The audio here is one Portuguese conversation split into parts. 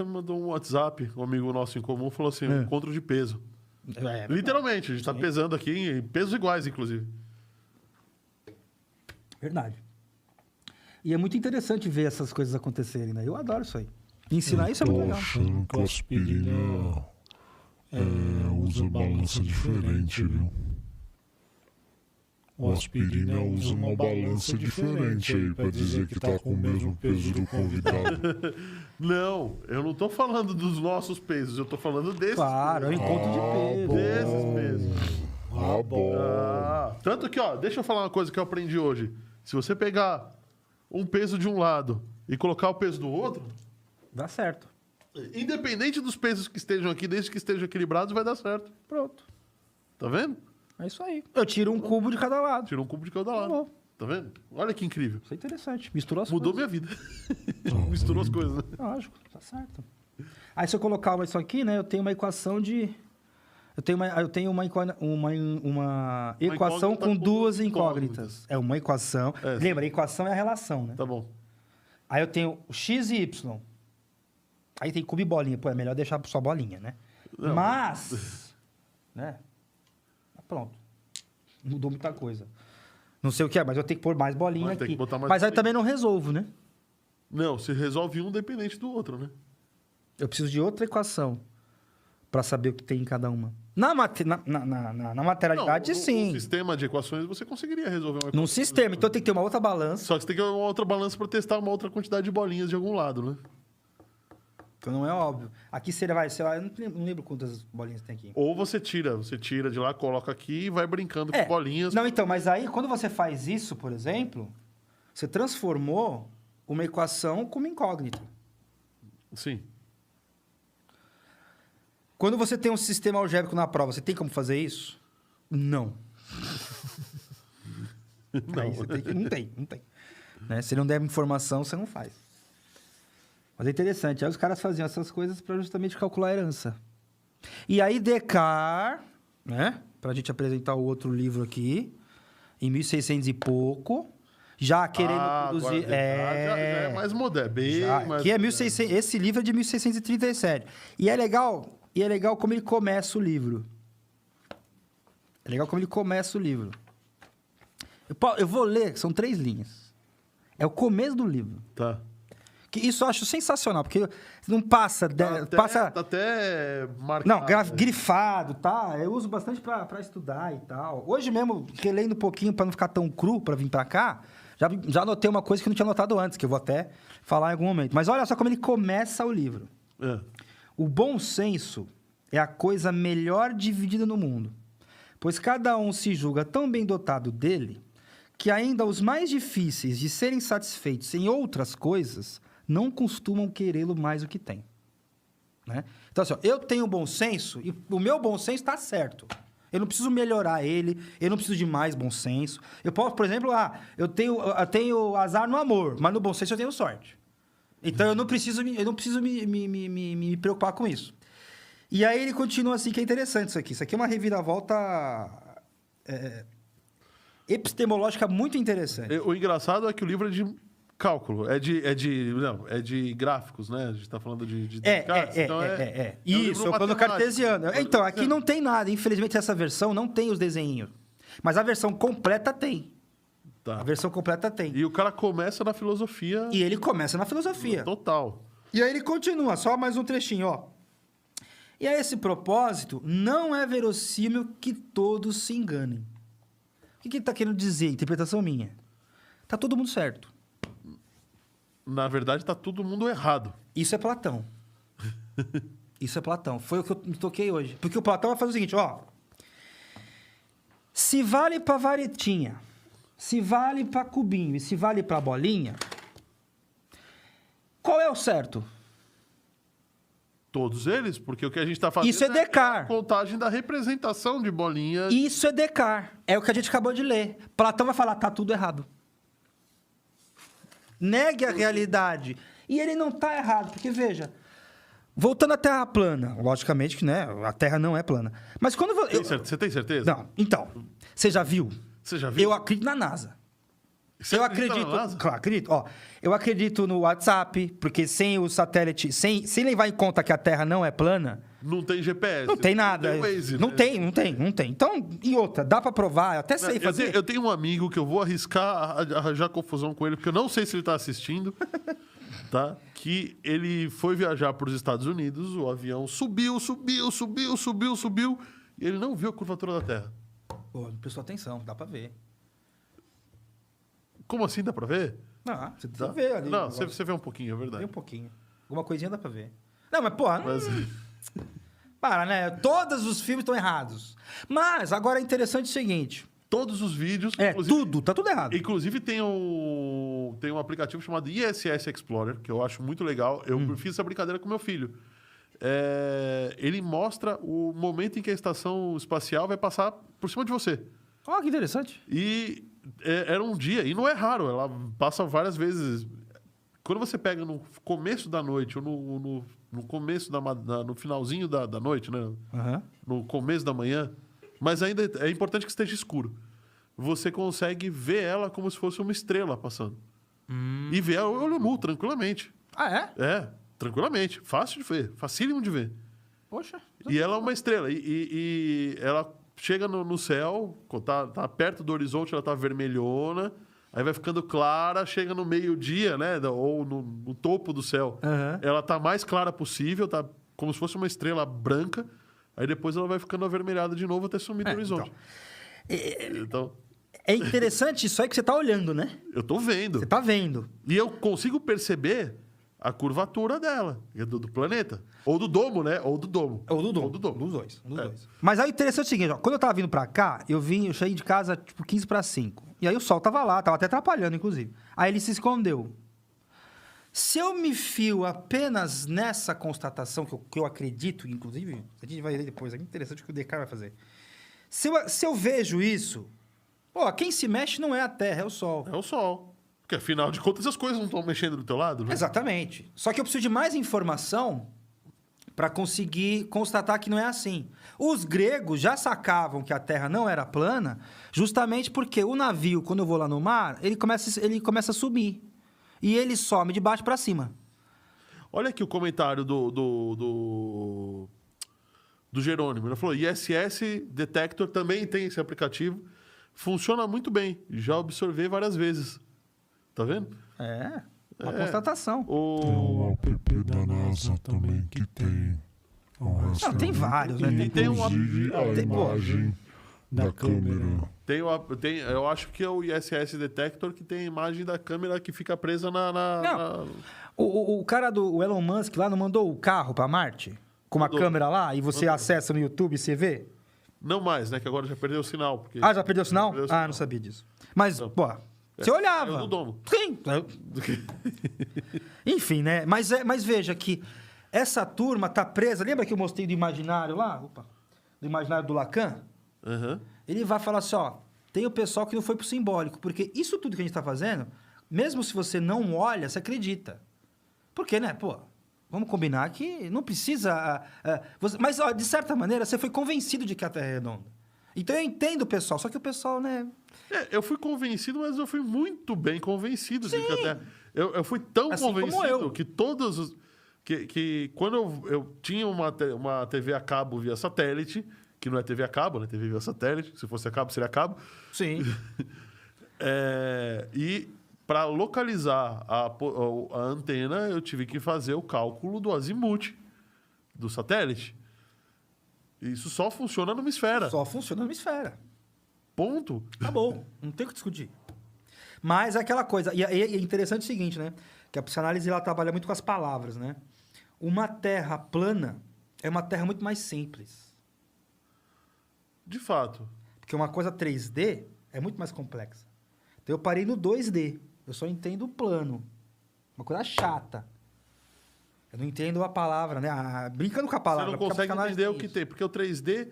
me mandou um WhatsApp, um amigo nosso em comum, falou assim, encontro de peso. Literalmente, a gente tá pesando aqui em pesos iguais, inclusive. Verdade. E é muito interessante ver essas coisas acontecerem, né? Eu adoro isso aí. Ensinar isso é muito legal. Achando que a aspirina usa balança diferente, viu? O aspirina usa uma balança diferente aí pra dizer que tá com o mesmo peso do convidado. Não, eu não tô falando dos nossos pesos, eu tô falando desses. Claro, é um encontro de peso. Desses pesos. Bom. Tanto que, ó, deixa eu falar uma coisa que eu aprendi hoje. Se você pegar um peso de um lado e colocar o peso do outro, Dá certo. independente dos pesos que estejam aqui, desde que estejam equilibrados, vai dar certo. Pronto. Tá vendo? É isso aí. Eu tiro um cubo de cada lado. Tira um cubo de cada lado. bom. Tá vendo? Olha que incrível. Isso é interessante. Misturou as Mudou coisas. minha vida. Misturou as coisas, né? Lógico, tá certo. Aí se eu colocar isso aqui, né? Eu tenho uma equação de... Eu tenho uma equação incógnita com com duas duas incógnitas. É uma equação. É. Lembra, a equação é a relação, né? Tá bom. Aí eu tenho o x e y. Aí tem cubo e bolinha. Pô, é melhor deixar só bolinha, né? Não, Mas... né? Pronto. Mudou muita coisa. Não sei o que é, mas eu tenho que pôr mais bolinha Mas tem aqui. que botar mais Mas aí bolinha. também não resolvo, né? Não, você resolve um dependente do outro, né? Eu preciso de outra equação para saber o que tem em cada uma. Na materialidade, Não, sim. No sistema de equações, você conseguiria resolver uma equação. Num sistema. Então tem que ter uma outra balança. Só que você tem que ter uma outra balança para testar uma outra quantidade de bolinhas de algum lado, né? Então não é óbvio. Aqui seria, vai, sei lá, eu não lembro quantas bolinhas tem aqui. Ou você tira de lá, coloca aqui e vai brincando com bolinhas. Não, então, mas aí quando você faz isso, por exemplo, você transformou uma equação como incógnita. Sim. Quando você tem um sistema algébrico na prova, você tem como fazer isso? Não. Aí você tem que... Não tem. Né? Se não der informação, você não faz. Mas é interessante. Aí os caras faziam essas coisas para justamente calcular a herança. E aí Descartes, né? Para a gente apresentar o outro livro aqui, em 1600 e pouco, já querendo produzir... Já é mais moderno. Bem mais que é moderno. 1600, esse livro é de 1637. E é legal como ele começa o livro. Eu vou ler, são 3 linhas. É o começo do livro. Tá. Que isso eu acho sensacional, porque não passa... Tá até marcado. Não, grifado, tá? Eu uso bastante para estudar e tal. Hoje mesmo, relendo um pouquinho para não ficar tão cru para vir para cá, já anotei uma coisa que eu não tinha notado antes, que eu vou até falar em algum momento. Mas olha só como ele começa o livro. É. O bom senso é a coisa melhor dividida no mundo, pois cada um se julga tão bem dotado dele que ainda os mais difíceis de serem satisfeitos em outras coisas não costumam querê-lo mais do que tem. Né? Então, assim, ó, eu tenho bom senso e o meu bom senso está certo. Eu não preciso melhorar ele, eu não preciso de mais bom senso. Eu posso, por exemplo, eu tenho azar no amor, mas no bom senso eu tenho sorte. Então, eu não preciso me preocupar com isso. E aí ele continua assim, que é interessante isso aqui. Isso aqui é uma reviravolta epistemológica muito interessante. O engraçado é que o livro é de cálculo, é de gráficos, né? A gente tá falando de Descartes, então Isso, é o plano cartesiano. Então, aqui não tem nada. Infelizmente, essa versão não tem os desenhos. Mas a versão completa tem. Tá. A versão completa tem. E o cara começa na filosofia. E ele começa na filosofia. Total. E aí ele continua, só mais um trechinho, ó. E a esse propósito, não é verossímil que todos se enganem. O que ele está querendo dizer? Interpretação minha. Tá todo mundo certo. Na verdade, tá todo mundo errado. Isso é Platão. Isso é Platão. Foi o que eu me toquei hoje. Porque o Platão vai fazer o seguinte, ó. Se vale para varetinha, se vale para cubinho e se vale para bolinha, qual é o certo? Todos eles, porque o que a gente está fazendo Isso é Descartes. a contagem da representação de bolinhas. Isso é Descartes. É o que a gente acabou de ler. Platão vai falar, tá tudo errado. Negue a realidade. E ele não está errado, porque veja, voltando à Terra plana, logicamente que, né, a Terra não é plana. Mas quando Você tem certeza? Não, então, você já viu? Você já viu? Eu acredito na NASA. Você Eu acredita acredito. na NASA? Claro, acredito. Ó, eu acredito no WhatsApp, porque sem o satélite, sem levar em conta que a Terra não é plana, Não tem GPS. não tem nada. Não tem Waze, Não né? tem. Então, e outra, dá pra provar, eu até sei fazer. Eu tenho um amigo que eu vou arriscar arranjar confusão com ele, porque eu não sei se ele tá assistindo, tá? Que ele foi viajar para os Estados Unidos, o avião subiu, e ele não viu a curvatura da Terra. Pô, prestou atenção, dá pra ver. Como assim, dá pra ver? Não, você Dá? vê ali. Não, o você negócio. vê um pouquinho, é Vê verdade. um pouquinho. Alguma coisinha dá pra ver. Não, mas, porra, Mas, para, né? Todos os filmes estão errados. Mas, agora é interessante o seguinte. todos os vídeos... Tá tudo errado. Inclusive tem um aplicativo chamado ISS Explorer, que eu acho muito legal. Eu fiz essa brincadeira com meu filho. Ele mostra o momento em que a estação espacial vai passar por cima de você. Ó, que interessante. E era um dia, e não é raro, ela passa várias vezes. Quando você pega no começo da noite, ou no começo no finalzinho da noite, né? Aham. No começo da manhã, mas ainda é importante que esteja escuro. Você consegue ver ela como se fosse uma estrela passando. E ver ela olho nu, tranquilamente. Ah, é? Tranquilamente. Fácil de ver, facílimo de ver. Poxa. E ela é uma estrela. E ela chega no céu, tá perto do horizonte, ela tá vermelhona, aí vai ficando clara, chega no meio-dia, né? Ou no topo do céu. Aham. Ela tá mais clara possível, tá como se fosse uma estrela branca, aí depois ela vai ficando avermelhada de novo até sumir do horizonte. Então, É interessante isso aí que você tá olhando, né? eu tô vendo. Você tá vendo. E eu consigo perceber a curvatura dela, do planeta. Ou do domo, né? Ou do domo. Ou do domo. Ou do domo. Dos dois. Mas aí o interessante é o seguinte, ó, quando eu tava vindo pra cá, eu saí de casa tipo 15 para 5. E aí o sol tava lá, tava até atrapalhando, inclusive. Aí ele se escondeu. Se eu me fio apenas nessa constatação, que eu acredito, inclusive, a gente vai ver depois, é interessante o que o DK vai fazer. Se eu vejo isso, pô, quem se mexe não é a Terra, é o Sol. É o sol. Porque afinal de contas as coisas não estão mexendo do teu lado, né? Exatamente. Só que eu preciso de mais informação para conseguir constatar que não é assim. Os gregos já sacavam que a Terra não era plana, justamente porque o navio, quando eu vou lá no mar, ele começa a subir. E ele some de baixo para cima. Olha aqui o comentário do Jerônimo. Ele falou: ISS Detector também tem esse aplicativo. Funciona muito bem. Já observei várias vezes. Tá vendo? É, uma constatação. Tem um app da NASA também que tem. Não, tem vários, né? Tem um Inclusive a tem- pô, imagem da câmera. eu acho que é o ISS Detector que tem a imagem da câmera que fica presa na... O cara do Elon Musk lá não mandou o carro para Marte? Com uma Mandou. câmera lá e você Mandou. acessa no YouTube e você vê? Não mais, né? Que agora já perdeu o sinal. Porque... Ah, já perdeu o sinal? Perdeu o Ah, sinal. não sabia disso. Mas, Não. pô, você olhava. saiu do domo. Sim. Enfim, né? Mas veja que essa turma tá presa. Lembra que eu mostrei do imaginário lá? Opa. Do imaginário do Lacan? Aham. Ele vai falar assim, ó, tem o pessoal que não foi pro simbólico, porque isso tudo que a gente tá fazendo, mesmo se você não olha, você acredita. Porque, né, pô, vamos combinar que não precisa... mas, ó, de certa maneira, você foi convencido de que a Terra é redonda. Então eu entendo o pessoal, só que o pessoal, né... Eu fui convencido, mas eu fui muito bem convencido. De que até, eu fui tão Assim como convencido eu. que todos os... Que quando eu tinha uma TV a cabo via satélite, que não é TV a cabo, né? TV via satélite. Se fosse a cabo, seria a cabo. Sim. E para localizar a antena, eu tive que fazer o cálculo do azimuth do satélite. Isso só funciona numa esfera. Só funciona numa esfera. Ponto. Acabou. Não tem o que discutir. Mas é aquela coisa. E é interessante o seguinte, né? Que a psicanálise ela trabalha muito com as palavras, né? Uma terra plana é uma terra muito mais simples. De fato. Porque uma coisa 3D é muito mais complexa. Então eu parei no 2D. Eu só entendo o plano. Uma coisa chata. Eu não entendo a palavra, né? Brincando com a palavra. Você não porque a consegue psicanálise entender o tem que isso. tem. Porque o 3D,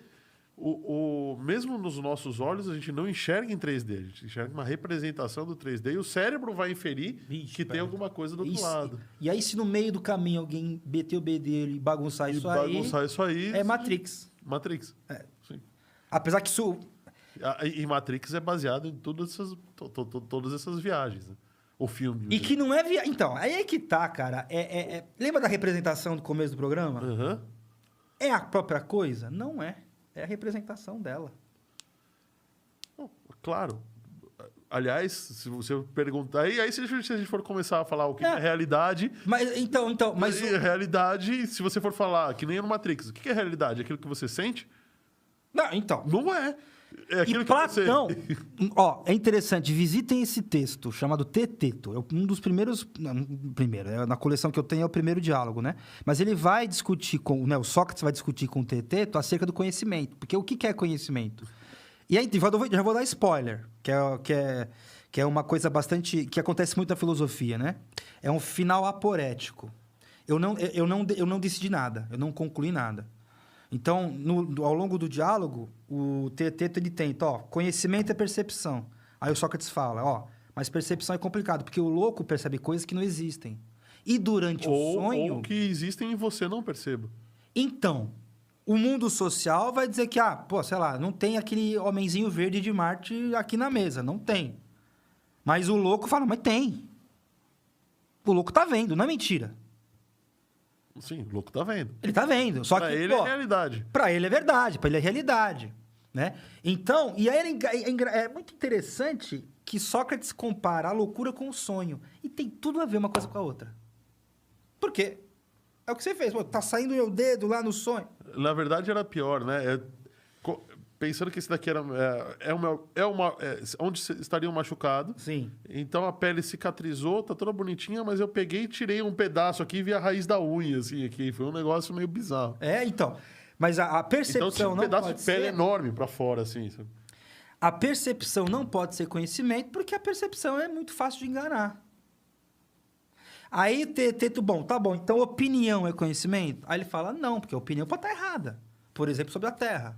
mesmo nos nossos olhos, a gente não enxerga em 3D. A gente enxerga uma representação do 3D e o cérebro vai inferir Vixe, que tem pera. alguma coisa do outro Isso. lado. E aí, se no meio do caminho alguém meter o bedelho e bagunçar E isso bagunçar isso aí... aí, é Matrix. Matrix. É. Sim. Apesar que isso... E Matrix é baseado em todas essas viagens, né? O filme. E que não é viagem. Então, aí é que tá, cara. Lembra da representação do começo do programa? Aham. É a própria coisa? Não é. É a representação dela. Claro. Aliás, se você perguntar... E aí, se a gente for começar a falar o que é realidade... Mas, mas realidade, se você for falar, que nem no Matrix, o que é realidade? Aquilo que você sente? Não, então... Não é. É aquilo E que Platão... você... Ó, é interessante. Visitem esse texto, chamado Teteto. É um dos primeiros... Não, primeiro. Na coleção que eu tenho é o primeiro diálogo, né? Mas ele vai discutir com... Né, o Sócrates vai discutir com o Teteto acerca do conhecimento. Porque o que é conhecimento? E aí, já vou dar spoiler, que é uma coisa bastante... que acontece muito na filosofia, né? É um final aporético. Eu não decidi nada, eu não concluí nada. Então, ao longo do diálogo, o Teteto, ele tenta, conhecimento é percepção. Aí o Sócrates fala, mas percepção é complicado, porque o louco percebe coisas que não existem. E durante o sonho... Ou que existem e você não perceba. Então... O mundo social vai dizer que, sei lá, não tem aquele homenzinho verde de Marte aqui na mesa. Não tem. Mas o louco fala, mas tem. O louco tá vendo, não é mentira. Sim, o louco tá vendo. Ele tá vendo. Só pra que, ele é realidade. Pra ele é verdade, pra ele é realidade. Né? Então, e aí é muito interessante que Sócrates compara a loucura com o sonho. E tem tudo a ver uma coisa com a outra. Por quê? É o que você fez. Tá saindo o meu dedo lá no sonho. Na verdade, era pior, né? Pensando que esse daqui era onde estaria um machucado. Sim. Então, a pele cicatrizou, tá toda bonitinha, mas eu peguei e tirei um pedaço aqui e vi a raiz da unha, assim, aqui. Foi um negócio meio bizarro. Então. Mas a percepção então, tinha um não pedaço pode de pele ser... enorme pra fora, assim. Sabe? A percepção não pode ser conhecimento, porque a percepção é muito fácil de enganar. Aí, tá bom, então opinião é conhecimento? Aí ele fala, não, porque a opinião pode estar errada. Por exemplo, sobre a Terra.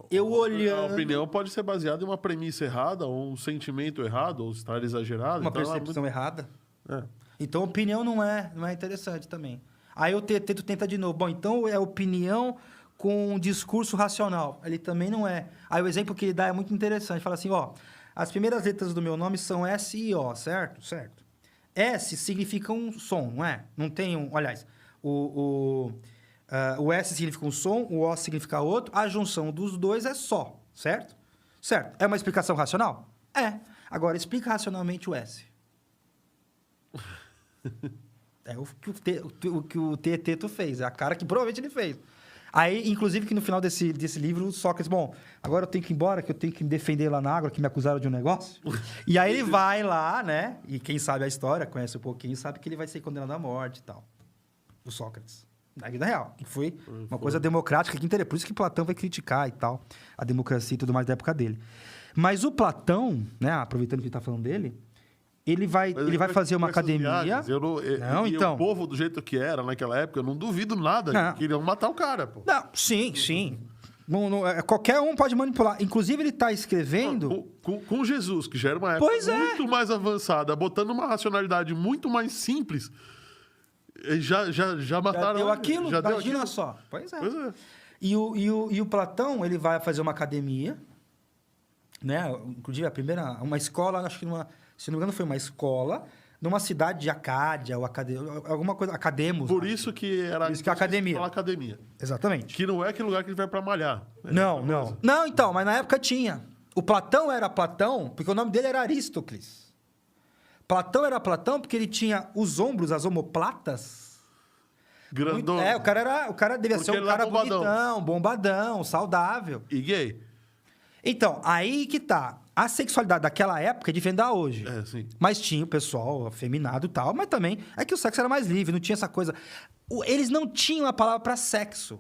Eu olhando... A opinião pode ser baseada em uma premissa errada, ou um sentimento errado, ou estar exagerado. Uma então percepção errada. É. Então, opinião não é interessante também. Aí o Teteto tenta de novo. Bom, então é opinião com discurso racional. Ele também não é. Aí o exemplo que ele dá é muito interessante. Fala assim, as primeiras letras do meu nome são S e O, certo? Certo. S significa um som, não é? Não tem um... Aliás, o S significa um som, o O significa outro. A junção dos dois é só, certo? Certo. É uma explicação racional? É. Agora, explica racionalmente o S. É o que o Teteto fez. É a cara que provavelmente ele fez. Aí, inclusive, que no final desse livro, o Sócrates... Bom, agora eu tenho que ir embora, que eu tenho que me defender lá na água, que me acusaram de um negócio. E aí ele vai lá, né? E quem sabe a história, conhece um pouquinho, sabe que ele vai ser condenado à morte e tal. O Sócrates. Na vida real. Que foi uma coisa democrática que interessa. Por isso que Platão vai criticar e tal, a democracia e tudo mais da época dele. Mas o Platão, né? Aproveitando que a gente tá falando dele... Ele vai fazer uma academia... O povo, do jeito que era naquela época, eu não duvido nada que queriam matar o cara, pô. Não, sim. Qualquer um pode manipular. Inclusive, ele está escrevendo... Com Jesus, que já era uma época muito mais avançada, botando uma racionalidade muito mais simples, já mataram... Já deu aquilo, já imagina deu aquilo. só. Pois é. E o Platão, ele vai fazer uma academia, né? Inclusive, uma escola, acho que se não me engano, foi uma escola numa cidade de Acádia, ou alguma coisa, Academos. Por isso que era... Por isso que é academia. Academia. Exatamente. Que não é aquele lugar que ele vai pra malhar. Não, então, mas na época tinha. O Platão era Platão porque o nome dele era Aristócles. Platão era Platão porque ele tinha os ombros, as omoplatas. Grandão. O cara devia ser um cara bonitão, bombadão, saudável. E gay. Então, aí que tá. A sexualidade daquela época é diferente da hoje. Sim. Mas tinha o pessoal afeminado e tal, mas também é que o sexo era mais livre, não tinha essa coisa. Eles não tinham a palavra para sexo.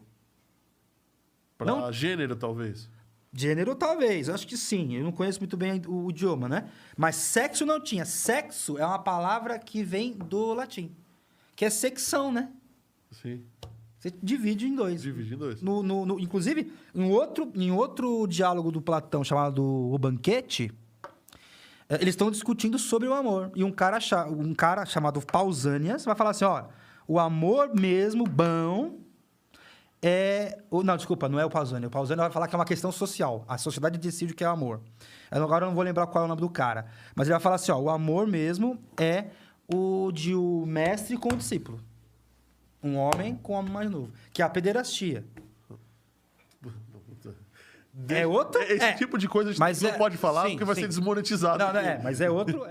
Para gênero, talvez. Gênero, talvez. Eu acho que sim. Eu não conheço muito bem o idioma, né? Mas sexo não tinha. Sexo é uma palavra que vem do latim. Que é secção, né? Sim. Você divide em dois. Inclusive, em outro diálogo do Platão, chamado O Banquete, eles estão discutindo sobre o amor. E um cara chamado Pausanias vai falar assim, o amor mesmo, bom, Não, desculpa, não é o Pausani. O Pausani vai falar que é uma questão social. A sociedade decide o que é amor. Agora eu não vou lembrar qual é o nome do cara. Mas ele vai falar assim, ó, o amor mesmo é o de o mestre com o discípulo. Um homem com um homem mais novo. Que é a pederastia. É outro? Esse tipo de coisa a gente não pode falar porque vai ser desmonetizado. Não, mas é outro...